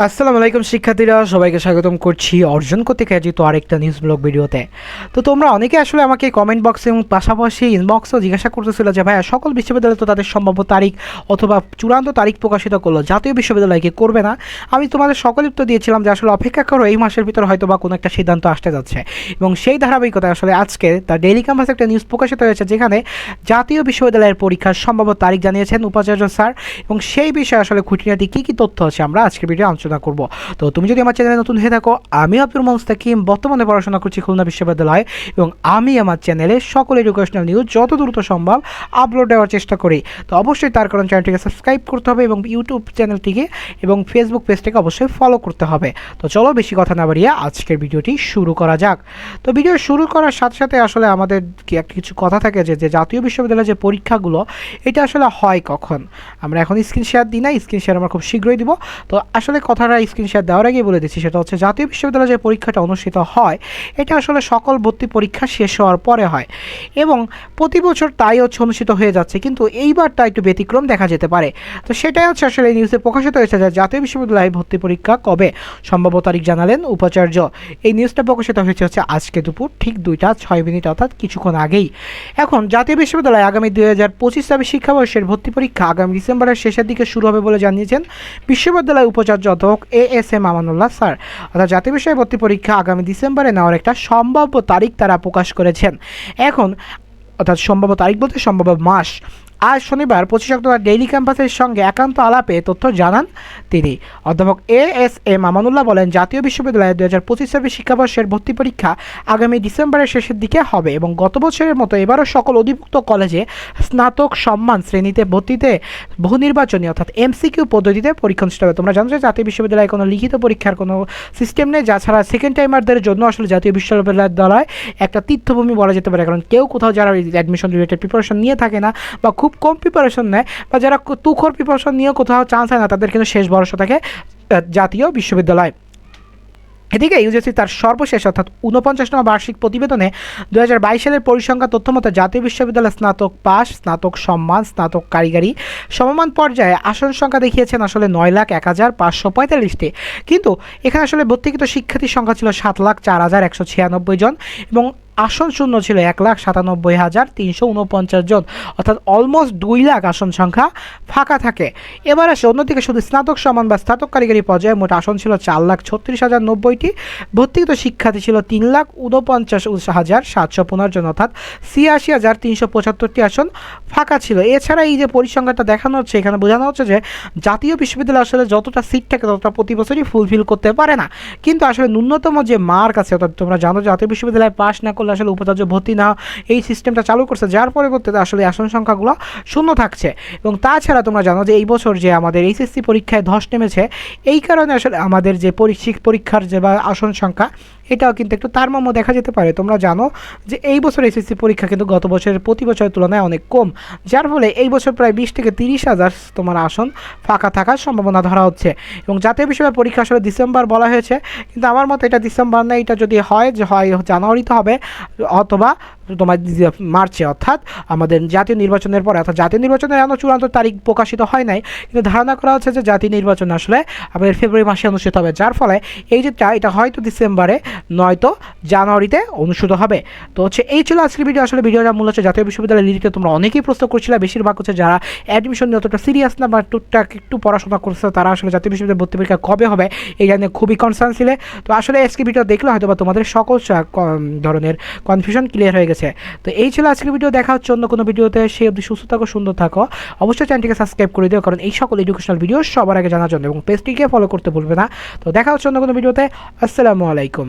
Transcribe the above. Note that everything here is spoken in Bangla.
আসসালামু আলাইকুম শিক্ষার্থীরা, সবাইকে স্বাগতম করছি অর্জন করতে যেহেতু আরেকটা নিউজ ব্লগ ভিডিওতে। তো তোমরা অনেকে আসলে আমাকে কমেন্ট বক্সে এবং পাশাপাশি ইনবক্সও জিজ্ঞাসা করতেছিল যে ভাইয়া সকল বিশ্ববিদ্যালয় তো তাদের সম্ভাব্য তারিখ অথবা চূড়ান্ত তারিখ প্রকাশিত করলো, জাতীয় বিশ্ববিদ্যালয়কে করবে না? আমি তোমাদের সকলে উত্তর দিয়েছিলাম যে আসলে অপেক্ষা করো, এই মাসের ভিতর হয়তো বা কোনো একটা সিদ্ধান্ত আসতে যাচ্ছে। এবং সেই ধারাবাহিকতায় আসলে আজকে তার ডেইলি ক্যাম্পাসে একটা নিউজ প্রকাশিত হয়েছে, যেখানে জাতীয় বিশ্ববিদ্যালয়ের পরীক্ষার সম্ভাব্য তারিখ জানিয়েছেন উপাচার্য স্যার। এবং সেই বিষয়ে আসলে খুঁটিনাটি কী কী তথ্য আছে আমরা আজকের ভিডিও আলোচনা করব। তো তুমি যদি আমার চ্যানেলে নতুন হয়ে থাকো, আমি আব্দুল মুস্তাকিম বর্তমানে পড়াশোনা করছি খুলনা বিশ্ববিদ্যালয়ে, এবং আমি আমার চ্যানেলে সকল এডুকেশনাল নিউজ যত দ্রুত সম্ভব আপলোড দেওয়ার চেষ্টা করি। তো অবশ্যই তার কারণ চ্যানেলটিকে সাবস্ক্রাইব করতে হবে এবং ইউটিউব চ্যানেলটিকে এবং ফেসবুক পেজটিকে অবশ্যই ফলো করতে হবে। তো চলো বেশি কথা না বাড়িয়ে আজকের ভিডিওটি শুরু করা যাক। তো ভিডিও শুরু করার সাথে সাথে আসলে আমাদের কিছু কথা থাকে যে জাতীয় বিশ্ববিদ্যালয়ের যে পরীক্ষাগুলো এটা আসলে হয় কখন। আমরা এখন স্ক্রিন শেয়ার দিই না, স্ক্রিন শেয়ার আমরা খুব শীঘ্রই দিব। তো আসলে কথাটা স্ক্রিন শেয়ার দেওয়ার আগে বলে দিচ্ছি, সেটা হচ্ছে জাতীয় বিশ্ববিদ্যালয়ে যে পরীক্ষাটা অনুষ্ঠিত হয় এটা আসলে সকল ভর্তি পরীক্ষা শেষ হওয়ার পরে হয়, এবং প্রতি বছর তাই হচ্ছে অনুষ্ঠিত হয়ে যাচ্ছে, কিন্তু এইবার তা একটু ব্যতিক্রম দেখা যেতে পারে। তো সেটাই হচ্ছে আসলে এই নিউজে প্রকাশিত হয়েছে যে জাতীয় বিশ্ববিদ্যালয়ে ভর্তি পরীক্ষা কবে সম্ভাব্য তারিখ জানালেন উপাচার্য। এই নিউজটা প্রকাশিত হচ্ছে আজকে দুপুর ঠিক 2:06 অর্থাৎ কিছুক্ষণ আগেই। এখন জাতীয় বিশ্ববিদ্যালয়ে আগামী 2025-26 শিক্ষাবর্ষের ভর্তি পরীক্ষা আগামী ডিসেম্বরের শেষের দিকে শুরু হবে বলে জানিয়েছেন বিশ্ববিদ্যালয় উপাচার্য অধ্যাপক এএসএম আমানুল্লাহ স্যার। অর্থাৎ জাতীয় বিষয়ে ভর্তি পরীক্ষা আগামী ডিসেম্বরে নেওয়ার একটা সম্ভাব্য তারিখ তারা প্রকাশ করেছেন। এখন অর্থাৎ সম্ভাব্য তারিখ বলতে সম্ভাব্য মাস। আজ শনিবার 25 অক্টোবর ডেইলি ক্যাম্পাসের সঙ্গে একান্ত আলাপে তথ্য জানান তিনি। অধ্যাপক এএসএম আমানুল্লাহ বলেন, জাতীয় বিশ্ববিদ্যালয়ে 2025-26 শিক্ষাবর্ষের ভর্তি পরীক্ষা আগামী ডিসেম্বরের শেষের দিকে হবে, এবং গত বছরের মতো এবারও সকল অধিভুক্ত কলেজে স্নাতক সম্মান শ্রেণীতে ভর্তিতে বহু নির্বাচনী অর্থাৎ এমসিকিউ পদ্ধতিতে পরীক্ষা অনুষ্ঠিত হবে। তোমরা জানো যে জাতীয় বিশ্ববিদ্যালয়ে কোনো লিখিত পরীক্ষার কোনো সিস্টেম নেই, যা ছাড়া সেকেন্ড টাইমারদের জন্য আসলে জাতীয় বিশ্ববিদ্যালয় একটা তীর্থভূমি বলা যেতে পারে। কারণ কেউ কোথাও যারা অ্যাডমিশন রিলেটেড প্রিপারেশন নিয়ে থাকে না বা খুব কম প্রিপারেশন নেয় বা যারা তুখর প্রিপারেশন নিয়েও কোথাও চান্স হয় না, তাদের কিন্তু শেষ ভরসা থাকে জাতীয় বিশ্ববিদ্যালয়। এদিকে ইউজিসি তার সর্বশেষ অর্থাৎ 49তম বার্ষিক প্রতিবেদনে 2022 সালের পরিসংখ্যান তথ্যমতে জাতীয় বিশ্ববিদ্যালয় স্নাতক পাস, স্নাতক সম্মান, স্নাতক কারিগরি সমমান পর্যায়ে আসন সংখ্যা দেখিয়েছেন আসলে 9,01,545টি। কিন্তু এখানে আসলে ভর্তিকৃত শিক্ষার্থীর সংখ্যা ছিল 7,04,196 জন, এবং আসন শূন্য ছিল 1,97,349 জন, অর্থাৎ অলমোস্ট 2 লাখ আসন সংখ্যা ফাঁকা থাকে। এবার আসে অন্যদিকে শুধু স্নাতক সমান বা স্নাতক কারিগরি পর্যায়ে মোট আসন ছিল 4,36,090টি। ভর্তিকৃত শিক্ষার্থী ছিল 3,49,715 জন, অর্থাৎ 86,375টি আসন ফাঁকা ছিল। এছাড়া এই যে পরিসংখ্যানটা দেখানো হচ্ছে, এখানে বোঝানো হচ্ছে যে জাতীয় বিশ্ববিদ্যালয় আসলে যতটা সিট থাকে ততটা প্রতি বছরই ফুলফিল করতে পারে না, কিন্তু আসলে ন্যূনতম যে মার্ক আছে, অর্থাৎ তোমরা জানো জাতীয় বিশ্ববিদ্যালয়ে পাস না আসলে উপাচার্য ভর্তি না এই সিস্টেমটা চালু করছে, যার পরিবর্তে আসলে আসন সংখ্যাগুলো শূন্য থাকছে। এবং তাছাড়া তোমরা জানো যে এই বছর যে আমাদের এইচএসসি পরীক্ষায় ধস নেমেছে, এই কারণে আসলে আমাদের যে পরীক্ষার যে বা আসন সংখ্যা এটাও কিন্তু একটু তারতম্য দেখা যেতে পারে। তোমরা জানো যে এই বছর এসএসসি পরীক্ষা কিন্তু গত বছরের প্রতি বছরের তুলনায় অনেক কম, যার ফলে এই বছর প্রায় 20 থেকে 30,000 তোমার আসন ফাঁকা থাকার সম্ভাবনা ধরা হচ্ছে। এবং জাতীয় বিশ্ববিদ্যালয় পরীক্ষা আসলে ডিসেম্বর বলা হয়েছে, কিন্তু আমার মতে এটা ডিসেম্বর না, এটা যদি হয় জানুয়ারিতে হবে অথবা তোমার মার্চে, অর্থাৎ আমাদের জাতীয় নির্বাচনের পরে। অর্থাৎ জাতীয় নির্বাচনের এখনও চূড়ান্ত তারিখ প্রকাশিত হয় নাই, কিন্তু ধারণা করা হচ্ছে যে জাতীয় নির্বাচন আসলে আমাদের ফেব্রুয়ারি মাসে অনুষ্ঠিত হবে, যার ফলে এই যে এটা হয়তো ডিসেম্বরে নয়তো জানুয়ারিতে অনুষ্ঠিত হবে। তো হচ্ছে এই ছিল আজকের ভিডিও। আসলে ভিডিওটা মূলত হচ্ছে জাতীয় বিশ্ববিদ্যালয়ের লিখিত তোমরা অনেকেই প্রশ্ন করছিলে, বেশিরভাগ হচ্ছে যারা অ্যাডমিশন নিয়ে অতটা সিরিয়াস না বা টুকটাক একটু পড়াশোনা করছে, তারা আসলে জাতীয় বিশ্ববিদ্যালয় ভর্তি পরীক্ষা কবে হবে এই নিয়ে খুবই কনসার্ন ছিলে। তো আসলে আজকে ভিডিও দেখলে হয়তো বা তোমাদের সকল ধরনের কনফিউশন ক্লিয়ার হয়ে গেছে। তো এই ছিল আজকের ভিডিও, দেখা হচ্ছে অন্য কোনো ভিডিওতে। সেই অবধি সুস্থ থাকো, সুন্দর থাকো, অবশ্যই চ্যানেলটিকে সাবস্ক্রাইব করে দিও, কারণ এই সকল এডুকেশনাল ভিডিও সবার আগে জানার জন্য, এবং পেজটিকে ফলো করতে ভুলবে না। তো দেখা হচ্ছে অন্য কোনো ভিডিওতে। আসসালামু আলাইকুম।